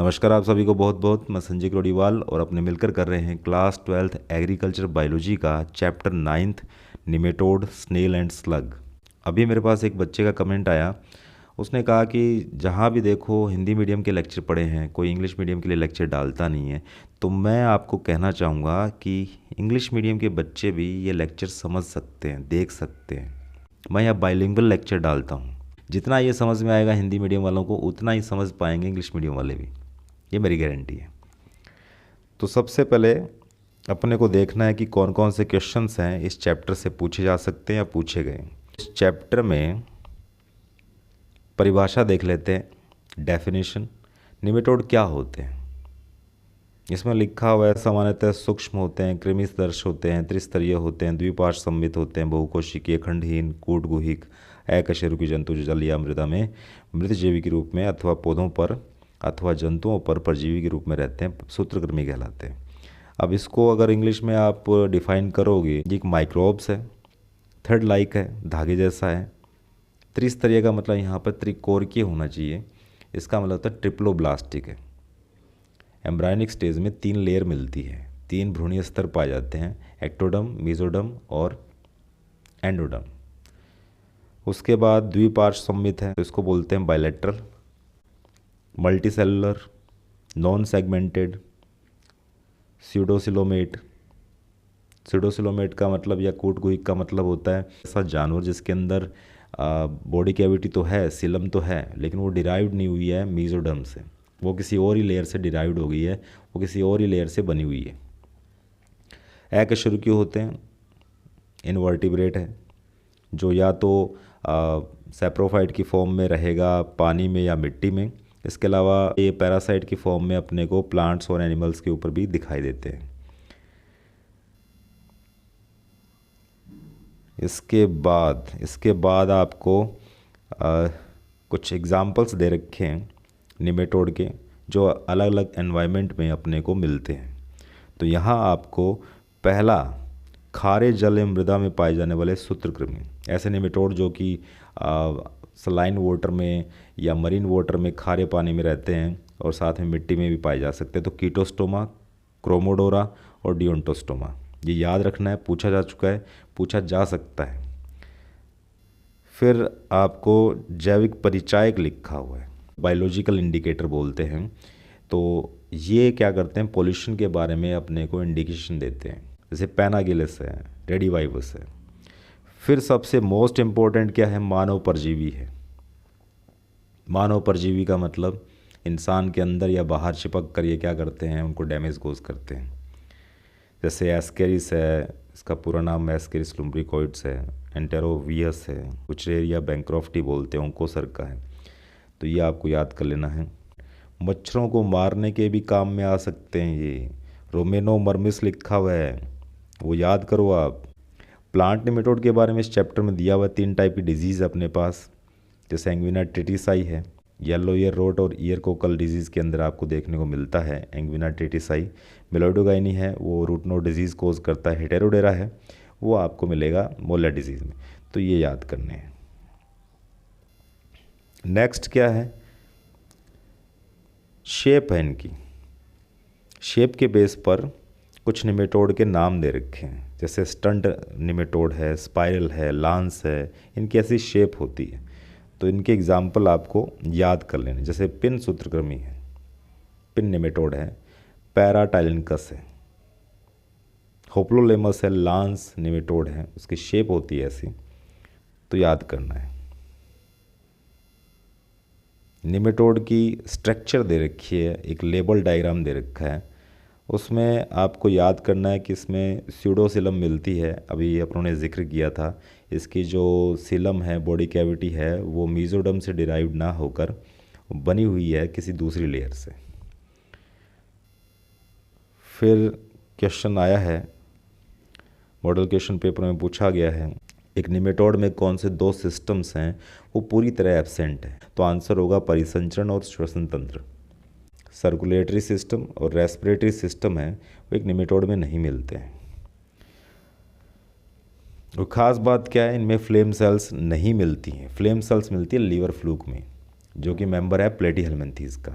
नमस्कार आप सभी को बहुत बहुत। मैं संजय क्रोडीवाल और अपने मिलकर कर रहे हैं क्लास 12th एग्रीकल्चर बायोलॉजी का chapter 9th nematode snail and slug. अभी मेरे पास एक बच्चे का कमेंट आया। उसने कहा कि जहाँ भी देखो हिंदी मीडियम के लेक्चर पढ़े हैं, कोई इंग्लिश मीडियम के लिए लेक्चर डालता नहीं है। तो मैं आपको कहना चाहूँगा कि इंग्लिश मीडियम के बच्चे भी ये लेक्चर समझ सकते हैं, देख सकते हैं। मैं यहाँ बाइलिंगुअल लेक्चर डालता हूँ। जितना ये समझ में आएगा हिंदी मीडियम वालों को, उतना ही समझ पाएंगे इंग्लिश मीडियम वाले भी। ये मेरी गारंटी है। तो सबसे पहले अपने को देखना है कि कौन कौन से क्वेश्चंस हैं इस चैप्टर से पूछे जा सकते हैं या पूछे गए। इस चैप्टर में परिभाषा देख लेते हैं, डेफिनेशन। निमेटोड क्या होते हैं? इसमें लिखा हुआ है सामान्यतः सूक्ष्म होते हैं, कृमिसदृश होते हैं, त्रिस्तरीय होते हैं, द्विपार्श्व सममित होते हैं, बहुकोशिकीय, खंडहीन, कूटगुहिक, अकशेरुकी जंतु जो जल या मृदा में मृतजीवी के रूप में अथवा पौधों पर अथवा जंतुओं पर परजीवी के रूप में रहते हैं, सूत्रकृमि कहलाते हैं। अब इसको अगर इंग्लिश में आप डिफाइन करोगे, ये एक माइक्रोब्स है, थर्ड लाइक है, धागे जैसा है। त्रिस्तरीय का मतलब यहाँ पर त्रिकोरकीय होना चाहिए, इसका मतलब होता है ट्रिप्लोब्लास्टिक है। एम्ब्रायनिक स्टेज में 3 लेयर मिलती है, 3 भ्रूणीय स्तर पाए जाते हैं, एक्टोडर्म, मेसोडर्म और एंडोडर्म। उसके बाद द्विपार्श्व सममित है, तो इसको बोलते हैं bilateral. Multicellular, non segmented, pseudocoelomate. Pseudocoelomate का मतलब या कूटगुहिक का मतलब होता है ऐसा जानवर जिसके अंदर बॉडी कैविटी तो है, सिलम तो है, लेकिन वो डिराइव्ड नहीं हुई है मेसोडर्म से, वो किसी और ही लेयर से डिराइव्ड हो गई है, वो किसी और ही लेयर से बनी हुई है। अकशेरुकी होते हैं, इनवर्टिब्रेट है, जो या तो सैप्रोफाइट की फॉर्म में रहेगा पानी में या मिट्टी में। इसके अलावा ये पैरासाइट की फॉर्म में अपने को प्लांट्स और एनिमल्स के ऊपर भी दिखाई देते हैं। इसके बाद आपको कुछ एग्जाम्पल्स दे रखे हैं निमेटोड के, जो अलग अलग एनवायरनमेंट में अपने को मिलते हैं। तो यहाँ आपको पहला, खारे जल एवं मृदा में पाए जाने वाले सूत्रकृमि, ऐसे निमेटोड जो कि सलाइन वाटर में या मरीन वाटर में खारे पानी में रहते हैं और साथ में मिट्टी में भी पाए जा सकते हैं। तो कीटोस्टोमा, क्रोमोडोरा और डिओन्टोस्टोमा, ये याद रखना है, पूछा जा चुका है, पूछा जा सकता है। फिर आपको जैविक परिचायक लिखा हुआ है, बायोलॉजिकल इंडिकेटर बोलते हैं। तो ये क्या करते हैं, पोल्यूशन के बारे में अपने को इंडिकेशन देते हैं, जैसे पैनागिलस है, रेडिवाइवस है। फिर सबसे मोस्ट इम्पोर्टेंट क्या है, मानव परजीवी है। मानव परजीवी का मतलब इंसान के अंदर या बाहर चिपक कर ये क्या करते हैं, उनको डैमेज कोज करते हैं। जैसे एस्केरिस है, इसका पूरा नाम एस्केरिस लुम्ब्रिकोइड्स है, एंटेरोवियस है, कुचरेरिया बैंक्रॉफ्टी बोलते हैं, ओंकोसर का है। तो ये आपको याद कर लेना है। मच्छरों को मारने के भी काम में आ सकते हैं ये, रोमेनोमर्मिस लिखा हुआ है, वो याद करो आप। प्लांट निमेटोड के बारे में इस चैप्टर में दिया हुआ 3 टाइप की डिजीज़ अपने पास, जैसे एंग्विना ट्रिटिसाई है, येलो ईयर रोट और ईयर कोकल डिजीज़ के अंदर आपको देखने को मिलता है एंग्विना ट्रिटिसाई। मेलोडोगाइनी है, वो रूट नोड डिजीज़ कोज करता है। हेटेरोडेरा है, वो आपको मिलेगा मोला डिजीज़ में। तो ये याद करने हैं। नेक्स्ट क्या है, शेप है इनकी। शेप के बेस पर कुछ निमेटोड के नाम दे रखे हैं, जैसे स्टंट निमेटोड है, स्पाइरल है, लांस है, इनकी ऐसी शेप होती है। तो इनके एग्जाम्पल आपको याद कर लेने, जैसे पिन सूत्रकृमि है, पिन निमेटोड है, पैराटाइलिनकस है, होप्लोलेमस है, लांस निमेटोड है, उसकी शेप होती है ऐसी, तो याद करना है। निमेटोड की स्ट्रक्चर दे रखी है, एक लेबल डायग्राम दे रखा है, उसमें आपको याद करना है कि इसमें स्यूडोसिलम मिलती है। अभी अपनों ने जिक्र किया था, इसकी जो सिलम है, बॉडी कैविटी है, वो मेसोडर्म से डिराइव्ड ना होकर बनी हुई है किसी दूसरी लेयर से। फिर क्वेश्चन आया है, मॉडल क्वेश्चन पेपर में पूछा गया है, एक निमेटोड में कौन से 2 सिस्टम्स हैं वो पूरी तरह एब्सेंट है? तो आंसर होगा परिसंचरण और श्वसन तंत्र। सर्कुलेटरी सिस्टम और रेस्पिरेटरी सिस्टम है, वो एक निमेटोड में नहीं मिलते हैं। और ख़ास बात क्या है, इनमें फ्लेम सेल्स नहीं मिलती हैं। फ्लेम सेल्स मिलती है लीवर फ्लूक में, जो कि मेंबर है प्लेटीहेल्मिन्थीज का।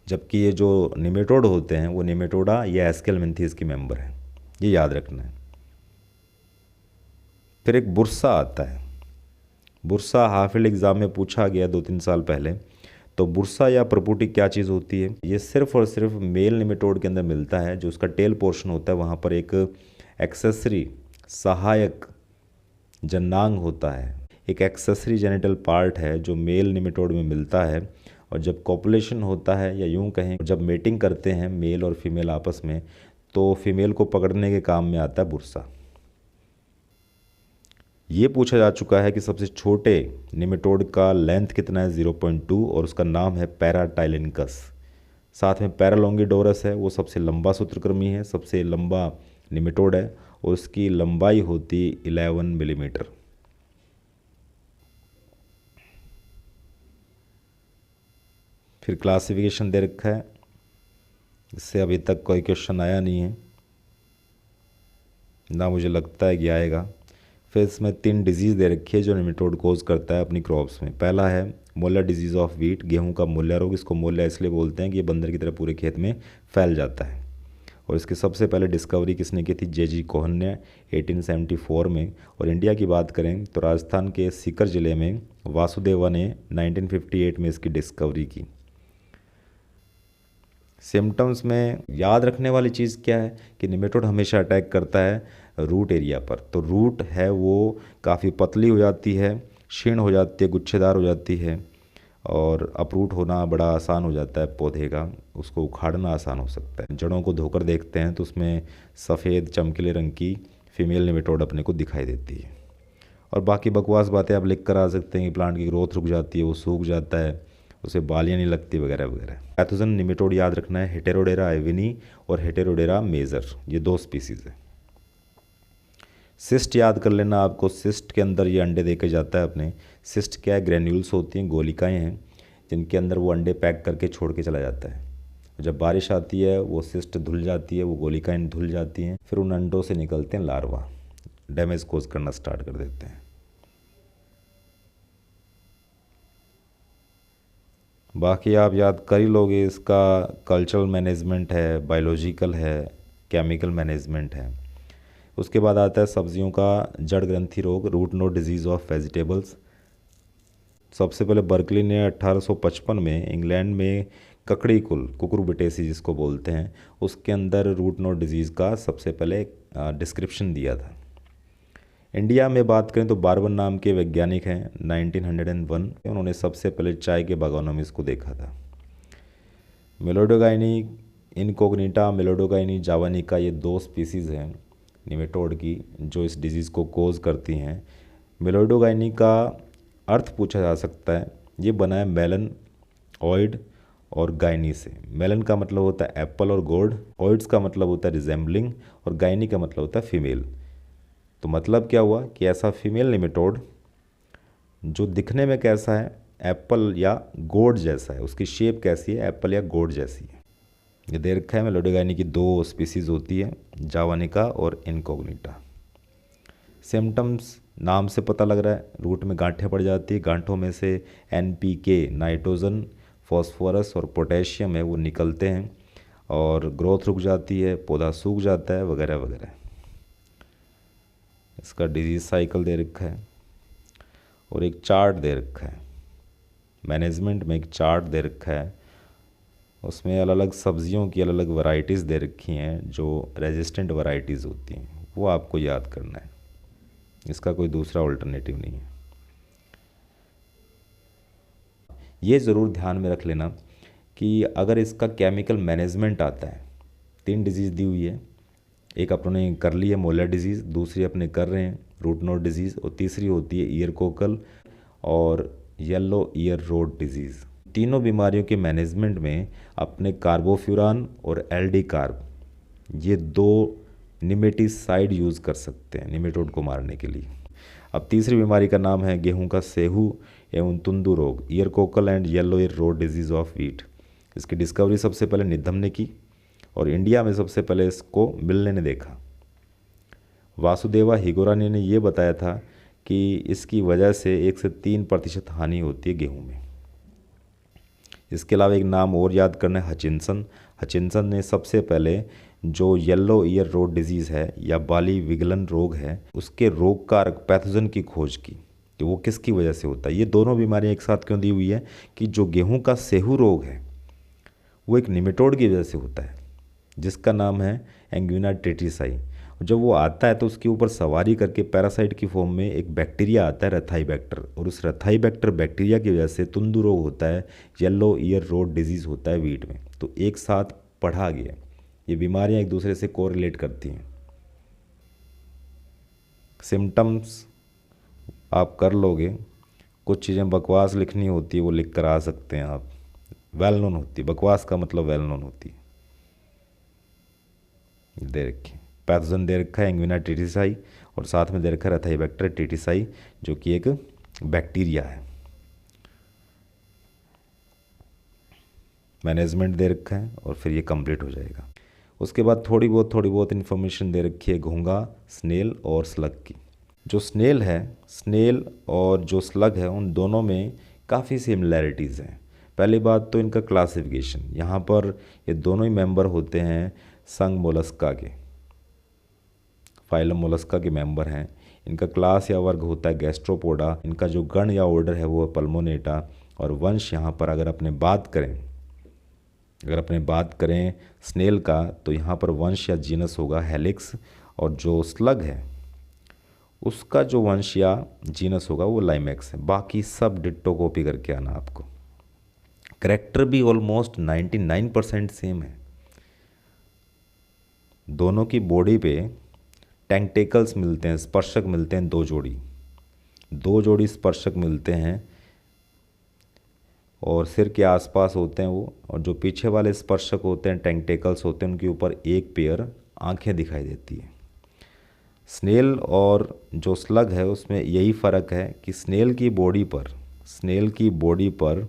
जबकि ये जो निमेटोड होते हैं वो निमेटोडा या एस्केलमिंथीज के मेंबर हैं, ये याद रखना है। फिर एक बुरसा आता है। बुरसा हाफिल एग्ज़ाम में पूछा गया 2-3 साल पहले। तो बुरसा या प्रपुटी क्या चीज़ होती है? ये सिर्फ और सिर्फ मेल निमेटोड के अंदर मिलता है। जो उसका टेल पोर्शन होता है वहाँ पर एक एक्सेसरी सहायक जनांग होता है, एक एक्सेसरी जेनिटल पार्ट है जो मेल निमेटोड में मिलता है। और जब कॉपुलेशन होता है या यूं कहें जब मेटिंग करते हैं मेल और फीमेल आपस में, तो फीमेल को पकड़ने के काम में आता है बुरसा। ये पूछा जा चुका है कि सबसे छोटे निमेटोड का लेंथ कितना है, 0.2, और उसका नाम है पैराटाइलिनकस। साथ में पैरालोंगिडोरस है, वो सबसे लंबा सूत्रकृमि है, सबसे लंबा निमेटोड है और उसकी लंबाई होती 11 मिलीमीटर। फिर क्लासिफिकेशन दे रखा है, इससे अभी तक कोई क्वेश्चन आया नहीं है, ना मुझे लगता है कि आएगा। फिर इसमें 3 डिजीज़ दे रखी है जो निमेटोड कोज करता है अपनी क्रॉप्स में। पहला है मोला डिजीज़ ऑफ वीट, गेहूं का मोला रोग। इसको मोला इसलिए बोलते हैं कि ये बंदर की तरह पूरे खेत में फैल जाता है। और इसकी सबसे पहले डिस्कवरी किसने की थी? जे जी कोहन ने 1874 में। और इंडिया की बात करें तो राजस्थान के सीकर ज़िले में वासुदेवा ने 1958 में इसकी डिस्कवरी की। सिम्टम्स में याद रखने वाली चीज़ क्या है कि निमेटोड हमेशा अटैक करता है रूट एरिया पर। तो रूट है वो काफ़ी पतली हो जाती है, क्षीण हो जाती है, गुच्छेदार हो जाती है और अपरूट होना बड़ा आसान हो जाता है पौधे का, उसको उखाड़ना आसान हो सकता है। जड़ों को धोकर देखते हैं तो उसमें सफ़ेद चमकीले रंग की फीमेल निमेटोड अपने को दिखाई देती है। और बाकी बकवास बातें आप लिख कर आ सकते हैं कि प्लांट की ग्रोथ रुक जाती है, वो सूख जाता है, उसे बालियाँ नहीं लगती वगैरह वगैरह। पैथोजन निमेटोड याद रखना है हेटेरोडेरा एविनी और हेटेरोडेरा मेजर, ये 2 स्पीसीज़ है। सिस्ट याद कर लेना आपको, सिस्ट के अंदर ये अंडे देके जाता है अपने। सिस्ट क्या है? ग्रेन्यूल्स होती हैं, गोलिकाएं हैं जिनके अंदर वो अंडे पैक करके छोड़ के चला जाता है। जब बारिश आती है वो सिस्ट धुल जाती है, वो गोलिकाएं धुल जाती हैं, फिर उन अंडों से निकलते हैं लार्वा, डैमेज कोज करना स्टार्ट कर देते हैं। बाकी आप याद कर ही लोगे, इसका कल्चरल मैनेजमेंट है, बायोलॉजिकल है, केमिकल मैनेजमेंट है। उसके बाद आता है सब्जियों का जड़ ग्रंथि रोग, root node disease of vegetables. सबसे पहले बर्कली ने 1855 में इंग्लैंड में ककड़ी कुल कुकुरबिटेसी जिसको बोलते हैं, उसके अंदर रूट नोड डिजीज़ का सबसे पहले डिस्क्रिप्शन दिया था। इंडिया में बात करें तो बारबन नाम के वैज्ञानिक हैं, 1901 उन्होंने सबसे पहले चाय के बागानों में इसको देखा था। मेलोडोगाइनी इनकोग्निटा, मेलोडोगाइनी जावानिका, ये 2 स्पीसीज़ हैं निमेटोड की जो इस डिज़ीज़ को कोज करती हैं। मेलोडोगाइनी का अर्थ पूछा जा सकता है, ये बना है मेलन, ऑइड और गाइनी से। मेलन का मतलब होता है एप्पल और गोड, ऑइड्स का मतलब होता है रिजेंबलिंग और गाइनी का मतलब होता है फीमेल। तो मतलब क्या हुआ कि ऐसा फीमेल निमेटोड जो दिखने में कैसा है? एप्पल या गोड जैसा है। उसकी शेप कैसी है? एप्पल या गोड जैसी है। ये दे रखा है मेलोडोगाइनी की 2 स्पीसीज़ होती है, जावानिका और इनकोग्निटा। सिम्टम्स नाम से पता लग रहा है, रूट में गांठें पड़ जाती है, गांठों में से NPK नाइट्रोजन, फॉस्फोरस और पोटेशियम है वो निकलते हैं और ग्रोथ रुक जाती है, पौधा सूख जाता है वगैरह वगैरह। इसका डिजीज़ साइकिल दे रखा है और एक चार्ट दे रखा है, मैनेजमेंट में एक चार्ट दे रखा है। उसमें अलग अलग सब्जियों की अलग अलग वैरायटीज़ दे रखी हैं जो रेजिस्टेंट वैरायटीज़ होती हैं, वो आपको याद करना है, इसका कोई दूसरा अल्टरनेटिव नहीं है। ये ज़रूर ध्यान में रख लेना कि अगर इसका केमिकल मैनेजमेंट आता है, 3 डिजीज़ दी हुई है, एक अपने कर ली है मोलर डिजीज़, दूसरी अपने कर रहे हैं रूट नोड डिजीज़ और तीसरी होती है ईयर कोकल और येलो ईयर रोड डिजीज़। तीनों बीमारियों के मैनेजमेंट में अपने कार्बोफ्यूरान और एल्डी कार्ब, ये 2 निमेटिसाइड यूज़ कर सकते हैं निमेटोड को मारने के लिए। अब तीसरी बीमारी का नाम है गेहूं का सेहू एवं तुंदू रोग, year Kokalla and yellow year road disease of wheat. इसकी डिस्कवरी सबसे पहले निधम ने की और इंडिया में सबसे पहले इसको मिलने ने देखा। वासुदेवा हिगोरानी ने ये बताया था कि इसकी वजह से 1 से 3% हानि होती है गेहूं में। इसके अलावा एक नाम और याद करना है, हचिनसन। हचिनसन ने सबसे पहले जो येलो ईयर रोड डिजीज़ है या बाली विगलन रोग है, उसके रोग कारक पैथोजन की खोज की कि वो किसकी वजह से होता है। ये दोनों बीमारियां एक साथ क्यों दी हुई है कि जो गेहूं का सेहू रोग है वो एक निमेटोड की वजह से होता है जिसका नाम है एंग्यूना ट्रिटिसाई। जब वो आता है तो उसके ऊपर सवारी करके पैरासाइट की फॉर्म में एक बैक्टीरिया आता है, रथाईबैक्टर, और उस रथाईबैक्टर बैक्टीरिया की वजह से तुंदु रोग होता है, येलो ईयर रोड डिजीज़ होता है वीट में। तो एक साथ पढ़ा गया, ये बीमारियां एक दूसरे से कोरिलेट करती हैं। सिम्टम्स आप कर लोगे, कुछ चीज़ें बकवास लिखनी होती है वो लिख कर आ सकते हैं आप, वेल नोन होती है, बकवास का मतलब वेल नोन होती है। दे रखी पैथोजन दे रखा है एंग्यूना ट्रिटिसाई और साथ में दे रखा है रथाईबैक्टर ट्रिटिसाई जो कि एक बैक्टीरिया है। मैनेजमेंट दे रखा है और फिर ये कंप्लीट हो जाएगा। उसके बाद थोड़ी बहुत इन्फॉर्मेशन दे रखी है घोंघा, स्नेल और स्लग की। जो स्नेल है, स्नेल और जो स्लग है, उन दोनों में काफ़ी सिमिलैरिटीज़ हैं। पहली बात तो इनका क्लासिफिकेशन, यहाँ पर ये दोनों ही मेंबर होते हैं संघ मोलस्का के, फाइलम मोलस्का के मेंबर हैं। इनका क्लास या वर्ग होता है गैस्ट्रोपोडा। इनका जो गण या ऑर्डर है वो है पल्मोनेटा। और वंश यहाँ पर अगर अपने बात करें स्नेल का तो यहाँ पर वंश या जीनस होगा हेलिक्स, और जो स्लग है उसका जो वंश या जीनस होगा वो लाइमेक्स है। बाकी सब डिट्टो कॉपी करके आना आपको। करैक्टर भी ऑलमोस्ट 99% सेम है। दोनों की बॉडी पे टेंटेकल्स मिलते हैं, स्पर्शक मिलते हैं, दो जोड़ी स्पर्शक मिलते हैं और सिर के आसपास होते हैं वो, और जो पीछे वाले स्पर्शक होते हैं, टेंटेकल्स होते हैं, उनके ऊपर एक पेयर आंखें दिखाई देती है। स्नेल और जो स्लग है उसमें यही फ़र्क है कि स्नेल की बॉडी पर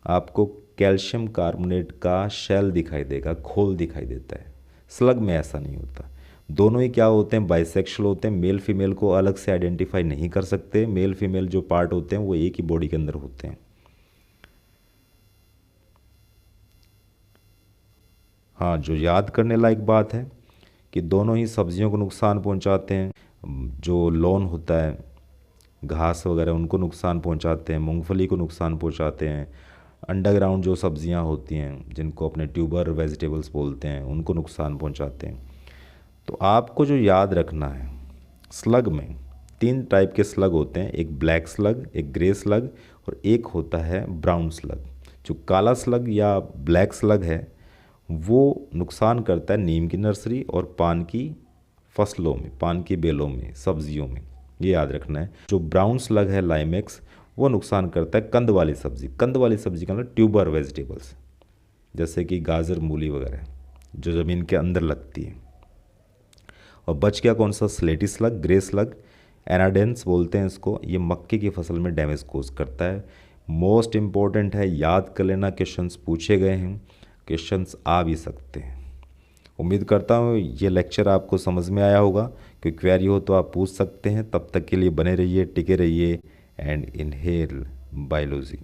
आपको कैल्शियम कार्बोनेट का शेल दिखाई देगा, खोल दिखाई देता है। स्लग में ऐसा नहीं होता। दोनों ही क्या होते हैं, बाइसेक्सुअल होते हैं। मेल फीमेल को अलग से आइडेंटिफाई नहीं कर सकते। मेल फीमेल जो पार्ट होते हैं वो एक ही बॉडी के अंदर होते हैं। हाँ, जो याद करने लायक बात है कि दोनों ही सब्जियों को नुकसान पहुंचाते हैं। जो लॉन होता है, घास वगैरह, उनको नुकसान पहुंचाते हैं। मूंगफली को नुकसान पहुंचाते हैं। अंडरग्राउंड जो सब्जियां होती हैं जिनको अपने ट्यूबर वेजिटेबल्स बोलते हैं, उनको नुकसान पहुंचाते हैं। तो आपको जो याद रखना है, स्लग में 3 टाइप के स्लग होते हैं, एक ब्लैक स्लग, एक ग्रे स्लग और एक होता है ब्राउन स्लग। जो काला स्लग या ब्लैक स्लग है वो नुकसान करता है नीम की नर्सरी और पान की फसलों में, पान की बेलों में, सब्जियों में, ये याद रखना है। जो ब्राउन स्लग है लाइमेक्स, वो नुकसान करता है कंद वाली सब्जी का मतलब ट्यूबर वेजिटेबल्स, जैसे कि गाजर, मूली वगैरह जो ज़मीन के अंदर लगती है। और बच गया कौन सा, स्लेटी स्लग, ग्रे स्लग, एनाडेंस बोलते हैं इसको। ये मक्के की फसल में डैमेज कोज करता है। मोस्ट इम्पॉर्टेंट है, याद कर लेना, क्वेश्चंस पूछे गए हैं, क्वेश्चंस आ भी सकते हैं। उम्मीद करता हूँ ये लेक्चर आपको समझ में आया होगा। कोई क्वेरी हो तो आप पूछ सकते हैं। तब तक के लिए बने रहिए, टिके रहिए एंड इनहेल बायोलॉजी।